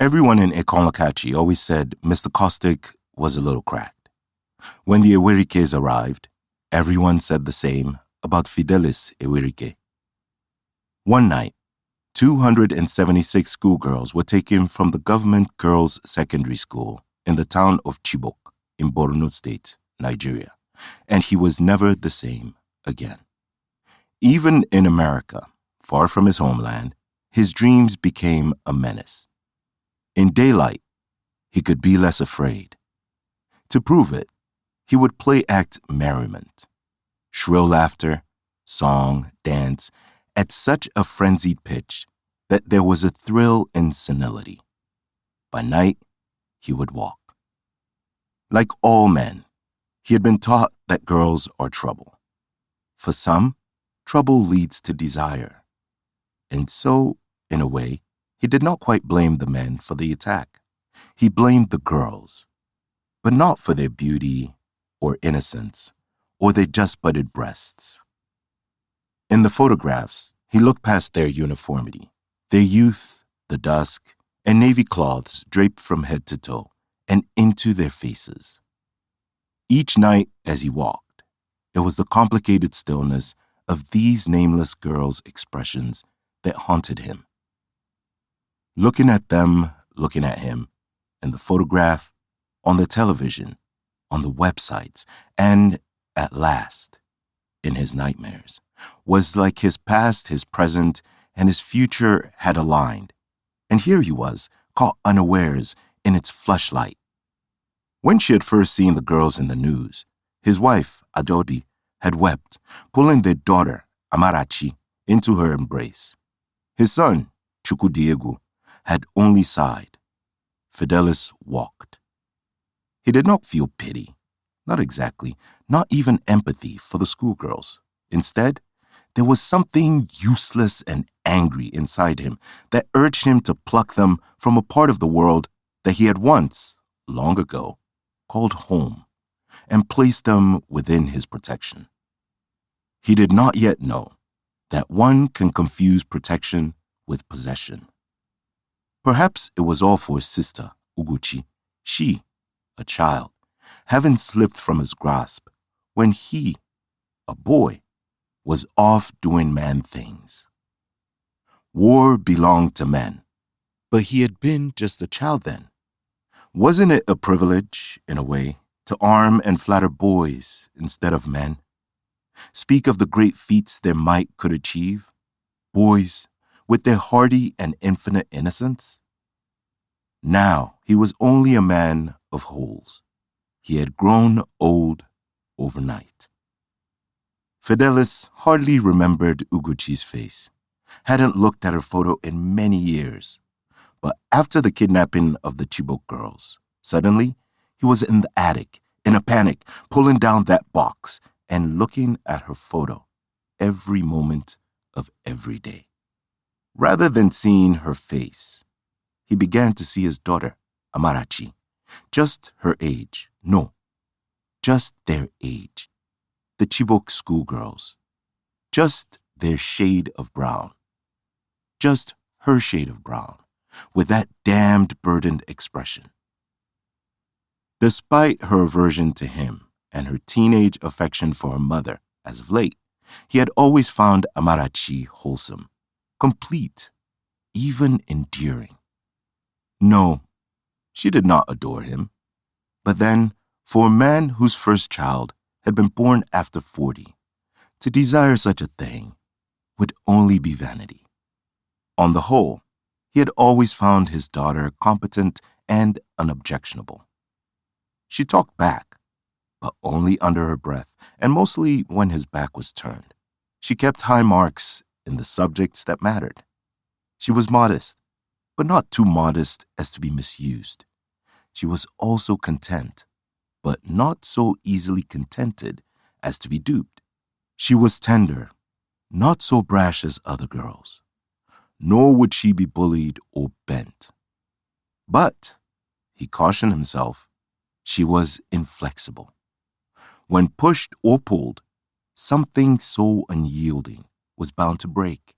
Everyone in Ekonlakachi always said Mr. Caustic was a little cracked. When the Ewerikes arrived, everyone said the same about Fidelis Ewerike. One night, 276 schoolgirls were taken from the government girls' secondary school in the town of Chibok in Borno State, Nigeria, and he was never the same again. Even in America, far from his homeland, his dreams became a menace. In daylight, he could be less afraid. To prove it, he would play-act merriment, shrill laughter, song, dance, at such a frenzied pitch that there was a thrill in senility. By night, he would walk. Like all men, he had been taught that girls are trouble. For some, trouble leads to desire. And so, in a way, he did not quite blame the men for the attack. He blamed the girls, but not for their beauty or innocence or their just-budded breasts. In the photographs, he looked past their uniformity, their youth, the dusk, and navy cloths draped from head to toe, and into their faces. Each night as he walked, it was the complicated stillness of these nameless girls' expressions that haunted him. Looking at them, looking at him, in the photograph, on the television, on the websites, and, at last, in his nightmares, was like his past, his present, and his future had aligned. And here he was, caught unawares in its flashlight. When she had first seen the girls in the news, his wife, Adodi, had wept, pulling their daughter, Amara, into her embrace. His son, Chukwudiegu, had only sighed. Fidelis walked. He did not feel pity, not exactly, not even empathy for the schoolgirls. Instead, there was something useless and angry inside him that urged him to pluck them from a part of the world that he had once, long ago, called home, and place them within his protection. He did not yet know that one can confuse protection with possession. Perhaps it was all for his sister, Ugochi, she, a child, having slipped from his grasp when he, a boy, was off doing man things. War belonged to men, but he had been just a child then. Wasn't it a privilege, in a way, to arm and flatter boys instead of men? Speak of the great feats their might could achieve, boys with their hardy and infinite innocence? Now he was only a man of holes. He had grown old overnight. Fidelis hardly remembered Ugochi's face, hadn't looked at her photo in many years. But after the kidnapping of the Chibok girls, suddenly he was in the attic, in a panic, pulling down that box and looking at her photo every moment of every day. Rather than seeing her face, he began to see his daughter, Amara, just her age. No, just their age. The Chibok schoolgirls. Just their shade of brown. Just her shade of brown, with that damned burdened expression. Despite her aversion to him and her teenage affection for her mother, as of late, he had always found Amara wholesome, complete, even endearing. No, she did not adore him. But then, for a man whose first child had been born after 40, to desire such a thing would only be vanity. On the whole, he had always found his daughter competent and unobjectionable. She talked back, but only under her breath, and mostly when his back was turned. She kept high marks in the subjects that mattered. She was modest, but not too modest as to be misused. She was also content, but not so easily contented as to be duped. She was tender, not so brash as other girls, nor would she be bullied or bent. But, he cautioned himself, she was inflexible. When pushed or pulled, something so unyielding was bound to break.